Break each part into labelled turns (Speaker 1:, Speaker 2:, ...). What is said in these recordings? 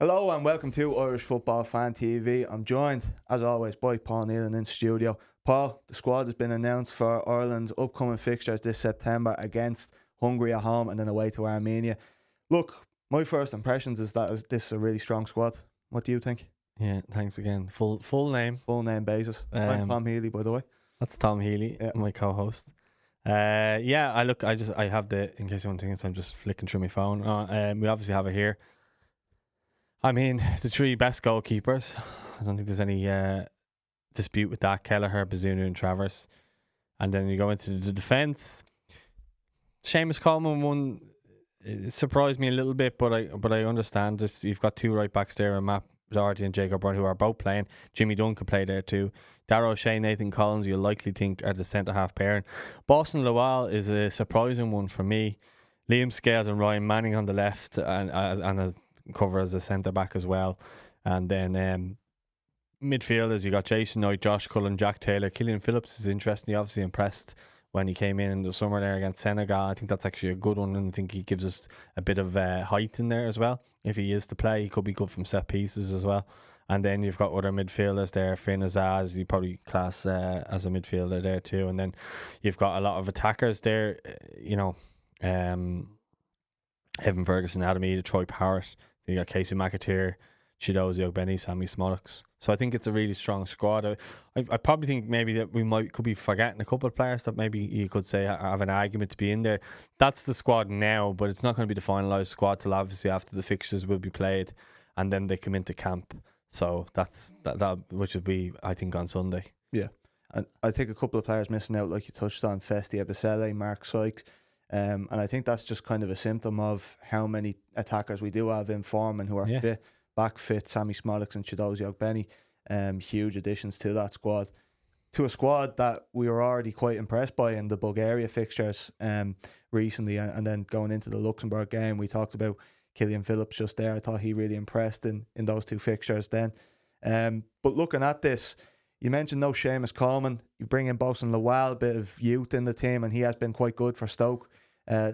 Speaker 1: Hello and welcome to Irish Football Fan TV. I'm joined, as always, by Paul Nean in studio. Paul, the squad has been announced for Ireland's upcoming fixtures this September against Hungary at home and then away to Armenia. Look, my first impressions is that this is a really strong squad. What do you think?
Speaker 2: Yeah, thanks again. Full name.
Speaker 1: Full name basis. I'm Tom Healey, by the way.
Speaker 2: That's Tom Healey, my co-host. I have the, in case anyone thinks I'm just flicking through my phone. We obviously have it here. I mean, the three best goalkeepers. I don't think there's any dispute with that. Kelleher, Bazunu and Travers. And then you go into the defence. Seamus Coleman one, it surprised me a little bit, but I understand this. You've got two right backs there, Matt Doherty and Jacob Brown, who are both playing. Jimmy Dunn can play there too. Darragh O'Shea, Nathan Collins, you'll likely think are the centre half pairing. Bosen-Lawal is a surprising one for me. Liam Scales and Ryan Manning on the left and as cover as a centre back as well. And then midfielders, you got Jason Knight, Josh Cullen, Jack Taylor. Killian Phillips is interesting. He obviously impressed when he came in the summer there against Senegal. I think that's actually a good one, and I think he gives us a bit of height in there as well. If he is to play, he could be good from set pieces as well. And then you've got other midfielders there. Finn Azaz, you probably class as a midfielder there too. And then you've got a lot of attackers there. Evan Ferguson, Adam Troy Parrott. You got Kasey, McAteer, Chiedozie, Ogbene, Sammie, Szmodics. So I think it's a really strong squad. I probably think maybe that could be forgetting a couple of players that maybe you could say have an argument to be in there. That's the squad now, but it's not going to be the finalised squad till obviously after the fixtures will be played, and then they come into camp. So that's that which will be, I think, on Sunday.
Speaker 1: Yeah, and I think a couple of players missing out, like you touched on, Festi Ebisele, Mark Sykes. And I think that's just kind of a symptom of how many attackers we do have in form and who are fit, back fit. Sammie, Szmodics and Chiedozie, Ogbene, huge additions to that squad. To a squad that we were already quite impressed by in the Bulgaria fixtures recently, and then going into the Luxembourg game, we talked about Killian Phillips just there. I thought he really impressed in those two fixtures then. But looking at this, you mentioned no Seamus Coleman. You bring in Bosen-Lawal, a bit of youth in the team, and he has been quite good for Stoke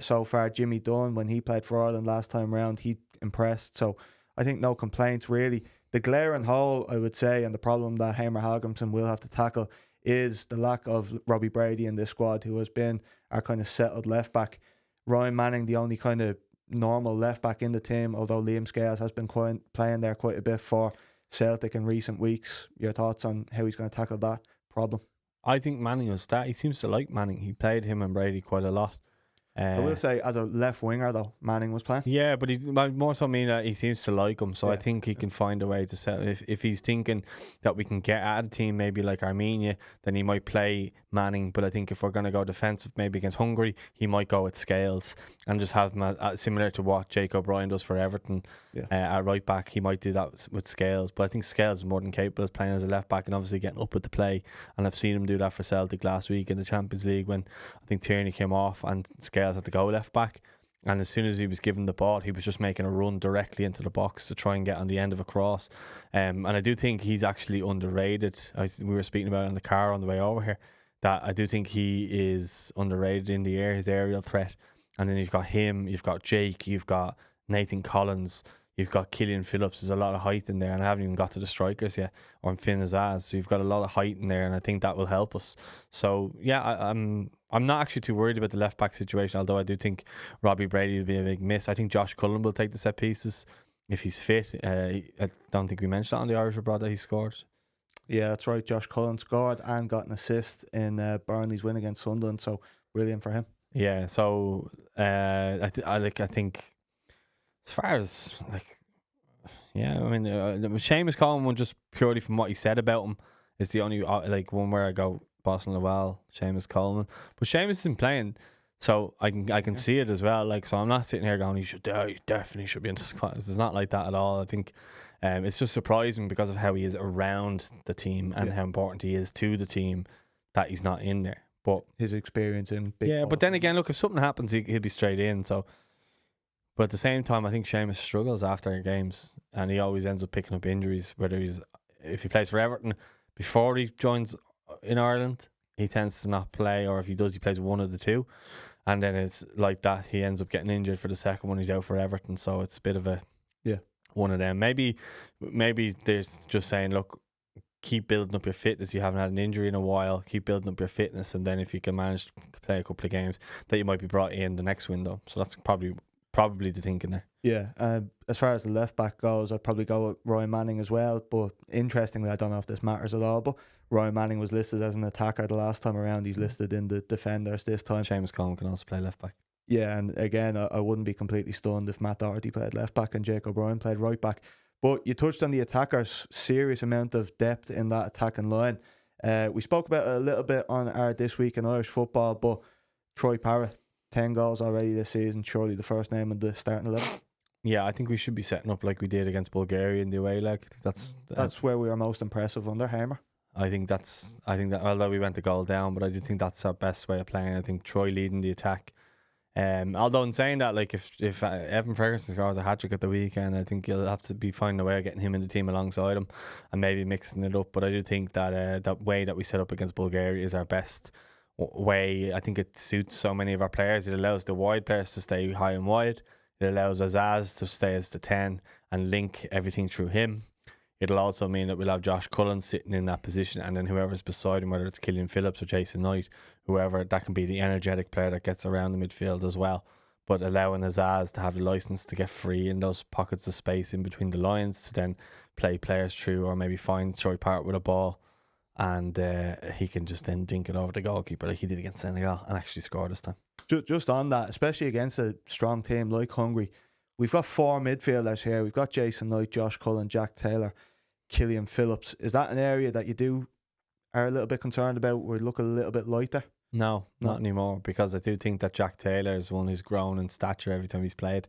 Speaker 1: so far. Jimmy Dunn, when he played for Ireland last time round, he impressed. So I think no complaints really. The glaring hole, I would say, and the problem that Hamer Hallgrimsson will have to tackle is the lack of Robbie Brady in this squad, who has been our kind of settled left back. Ryan Manning, the only kind of normal left back in the team, although Liam Scales has been playing there quite a bit for Celtic in recent weeks. Your thoughts on how he's going to tackle that problem?
Speaker 2: I think Manning will start. He seems to like Manning. He played him and Brady quite a lot.
Speaker 1: I will say, as a left winger though, Manning was playing.
Speaker 2: Yeah, but he more so mean that he seems to like him. So I think he can find a way to set. If he's thinking that we can get at a team maybe like Armenia, then he might play Manning. But I think if we're going to go defensive, maybe against Hungary, he might go with Scales and just have him similar to what Jacob Ryan does for Everton at right back. He might do that with Scales, but I think Scales is more than capable of playing as a left back and obviously getting up with the play. And I've seen him do that for Celtic last week in the Champions League when I think Tierney came off and Scales had to go left back, and as soon as he was given the ball, he was just making a run directly into the box to try and get on the end of a cross. And I do think he's actually underrated. We were speaking about it in the car on the way over here, that I do think he is underrated in the air, his aerial threat. And then you've got him, you've got Jake, you've got Nathan Collins, you've got Killian Phillips. There's a lot of height in there, and I haven't even got to the strikers yet, or Finn Azaz. So you've got a lot of height in there, and I think that will help us. So yeah, I'm not actually too worried about the left back situation, although I do think Robbie Brady will be a big miss. I think Josh Cullen will take the set pieces if he's fit. I don't think we mentioned that on the Irish Abroad that he scored.
Speaker 1: Yeah, that's right. Josh Cullen scored and got an assist in Burnley's win against Sunderland, so brilliant for him.
Speaker 2: Yeah, so I think as far as Seamus Coleman one, just purely from what he said about him, is the only one where I go Bosen-Lawal, Seamus Coleman. But Seamus isn't playing, so I can see it as well. So I'm not sitting here going he definitely should be in the squad. It's not like that at all. I think it's just surprising because of how he is around the team and how important he is to the team that he's not in there. But
Speaker 1: his experience in big ball.
Speaker 2: But then again, look, if something happens, he'll be straight in. So, but at the same time, I think Seamus struggles after games, and he always ends up picking up injuries. If he plays for Everton before he joins in Ireland, he tends to not play, or if he does, he plays one of the two, and then it's like that. He ends up getting injured for the second one. He's out for Everton, so it's a bit of a one of them. Maybe they're just saying, look, keep building up your fitness. You haven't had an injury in a while. Keep building up your fitness, and then if you can manage to play a couple of games, that you might be brought in the next window. So that's probably the thinking there.
Speaker 1: Yeah, as far as the left back goes, I'd probably go with Ryan Manning as well. But interestingly, I don't know if this matters at all, but Ryan Manning was listed as an attacker the last time around. He's listed in the defenders this time.
Speaker 2: Seamus Coleman can also play left back.
Speaker 1: Yeah, and again, I wouldn't be completely stunned if Matt Doherty played left back and Jake O'Brien played right back. But you touched on the attackers, serious amount of depth in that attacking line. We spoke about it a little bit on our This Week in Irish Football, but Troy Parrott, 10 goals already this season, surely the first name in the starting 11.
Speaker 2: Yeah, I think we should be setting up like we did against Bulgaria in the away leg. I think
Speaker 1: that's where we are most impressive under Hamer.
Speaker 2: I think that although we went a goal down, but I do think that's our best way of playing. I think Troy leading the attack. Although in saying that, like if Evan Ferguson scores a hat-trick at the weekend, I think you'll have to be finding a way of getting him in the team alongside him and maybe mixing it up. But I do think that that way that we set up against Bulgaria is our best way. I think it suits so many of our players. It allows the wide players to stay high and wide. It allows Azaz to stay as the 10 and link everything through him. It'll also mean that we'll have Josh Cullen sitting in that position, and then whoever's beside him, whether it's Killian Phillips or Jason Knight, whoever, that can be the energetic player that gets around the midfield as well. But allowing Azaz to have the license to get free in those pockets of space in between the lines to then play players through, or maybe find Troy Parrott with a ball, and he can just then dink it over the goalkeeper like he did against Senegal and actually score this time.
Speaker 1: Just on that, especially against a strong team like Hungary, we've got 4 midfielders here. We've got Jason Knight, Josh Cullen, Jack Taylor, Killian Phillips. Is that an area that you are a little bit concerned about? Would look a little bit lighter?
Speaker 2: No, not anymore, because I do think that Jack Taylor is one who's grown in stature every time he's played,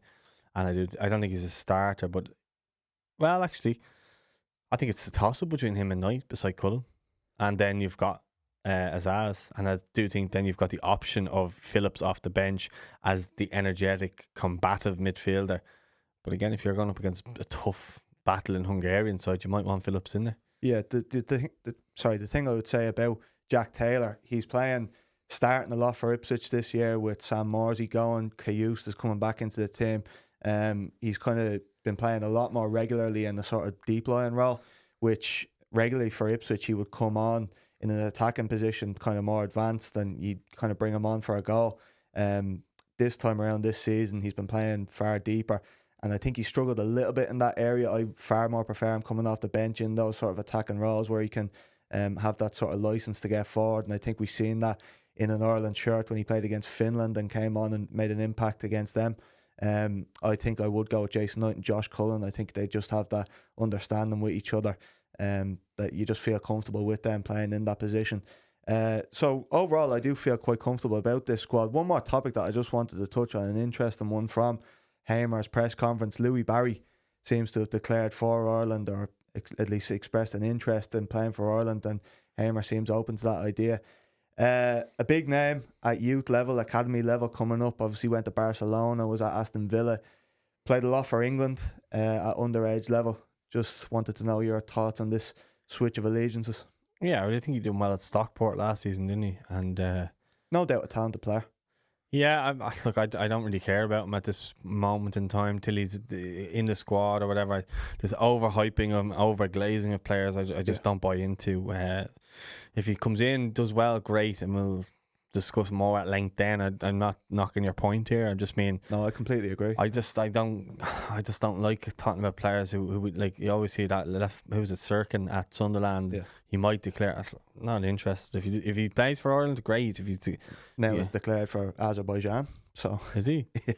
Speaker 2: and I don't think he's a starter, but well, actually, I think it's a toss-up between him and Knight beside Cullen, and then you've got Azaz, and I do think then you've got the option of Phillips off the bench as the energetic, combative midfielder. But again, if you're going up against a tough battle in Hungarian side, you might want Phillips in there. Yeah,
Speaker 1: the thing I would say about Jack Taylor, he's starting a lot for Ipswich this year with Sam Morsey going. Kayus is coming back into the team. He's kind of been playing a lot more regularly in the sort of deep line role, which regularly for Ipswich he would come on in an attacking position, kind of more advanced, and you'd kind of bring him on for a goal. This time around this season, he's been playing far deeper, and I think he struggled a little bit in that area. I far more prefer him coming off the bench in those sort of attacking roles where he can have that sort of license to get forward, and I think we've seen that in an Ireland shirt when he played against Finland and came on and made an impact against them. I think I would go with Jason Knight and Josh Cullen. I think they just have that understanding with each other, that you just feel comfortable with them playing in that position. So overall, I do feel quite comfortable about this squad. One more topic that I just wanted to touch on, an interesting one from Hamer's press conference. Louis Barry seems to have declared for Ireland, or at least expressed an interest in playing for Ireland, and Hamer seems open to that idea. A big name at youth level, academy level coming up. Obviously went to Barcelona, was at Aston Villa, played a lot for England at underage level. Just wanted to know your thoughts on this switch of allegiances.
Speaker 2: Yeah, I really think he did well at Stockport last season, didn't he? And
Speaker 1: no doubt a talented player.
Speaker 2: Yeah, I don't really care about him at this moment in time till he's in the squad or whatever. This overhyping of overglazing of players, I just don't buy into. If he comes in, does well, great, and we'll discuss more at length then. I'm not knocking your point here. I'm just mean.
Speaker 1: No, I completely agree.
Speaker 2: I just don't like talking about players who like, you always see that left. Who was it, Sirkin at Sunderland? Yeah. He might declare. Not interested. If he plays for Ireland, great. If he's
Speaker 1: he's declared for Azerbaijan. So
Speaker 2: is he? Yeah.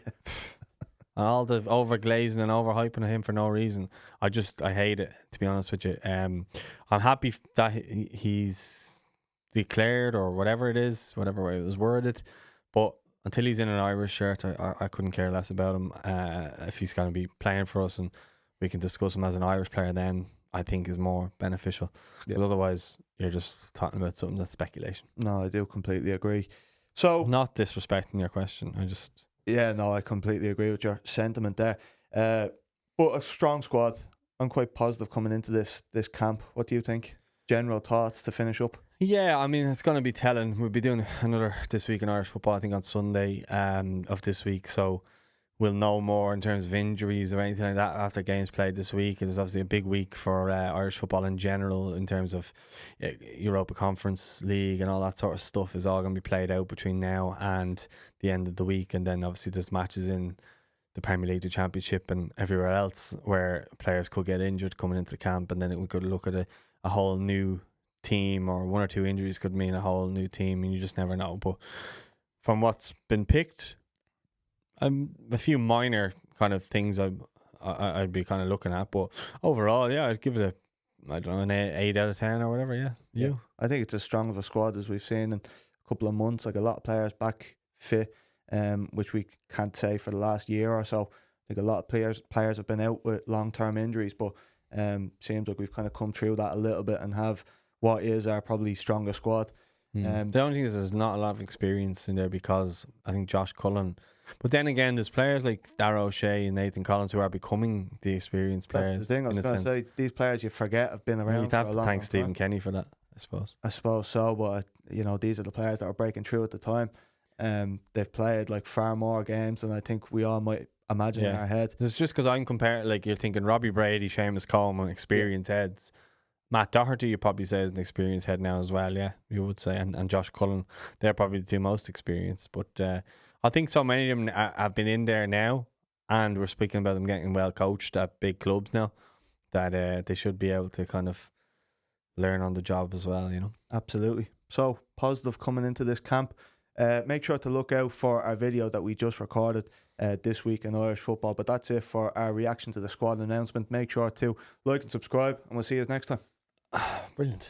Speaker 2: And all the overglazing and overhyping of him for no reason. I hate it, to be honest with you. I'm happy that he's declared, or whatever it is, whatever way it was worded, but until he's in an Irish shirt, I couldn't care less about him. If he's going to be playing for us and we can discuss him as an Irish player, then I think is more beneficial. But otherwise, you're just talking about something that's speculation.
Speaker 1: No, I do completely agree. So,
Speaker 2: not disrespecting your question,
Speaker 1: I completely agree with your sentiment there. But a strong squad. I'm quite positive coming into this camp. What do you think? General thoughts to finish up?
Speaker 2: Yeah, I mean, it's going to be telling. We'll be doing another This Week in Irish Football, I think, on Sunday of this week. So we'll know more in terms of injuries or anything like that after games played this week. It is obviously a big week for Irish football in general in terms of Europa Conference League and all that sort of stuff is all going to be played out between now and the end of the week. And then obviously there's matches in the Premier League, the Championship and everywhere else where players could get injured coming into the camp, and then we could look at a whole new team, or 1 or 2 injuries could mean a whole new team, and you just never know. But from what's been picked, a few minor kind of things I'd be kind of looking at, but overall, yeah, I'd give it an 8 out of 10 or whatever. Yeah.
Speaker 1: I think it's as strong of a squad as we've seen in a couple of months. Like, a lot of players back fit, which we can't say for the last year or so. I think a lot of players have been out with long-term injuries, but seems like we've kind of come through that a little bit and have what is our probably strongest squad.
Speaker 2: The only thing is there's not a lot of experience in there, because I think Josh Cullen. But then again, there's players like Darragh O'Shea and Nathan Collins who are becoming the experienced players.
Speaker 1: That's the thing I was going to say. These players you forget have been around.
Speaker 2: You'd have to thank Stephen Kenny for that, I suppose.
Speaker 1: I suppose so, but these are the players that are breaking through at the time. They've played like far more games than I think we all might imagine in our head.
Speaker 2: It's just because I'm comparing, like, you're thinking Robbie Brady, Seamus Coleman, experienced heads. Matt Doherty, you probably say, is an experienced head now as well, yeah, you would say. And Josh Cullen, they're probably the 2 most experienced. But I think so many of them have been in there now, and we're speaking about them getting well coached at big clubs now, that they should be able to kind of learn on the job as well,
Speaker 1: Absolutely. So, positive coming into this camp. Make sure to look out for our video that we just recorded this week in Irish football. But that's it for our reaction to the squad announcement. Make sure to like and subscribe, and we'll see you next time.
Speaker 2: Brilliant.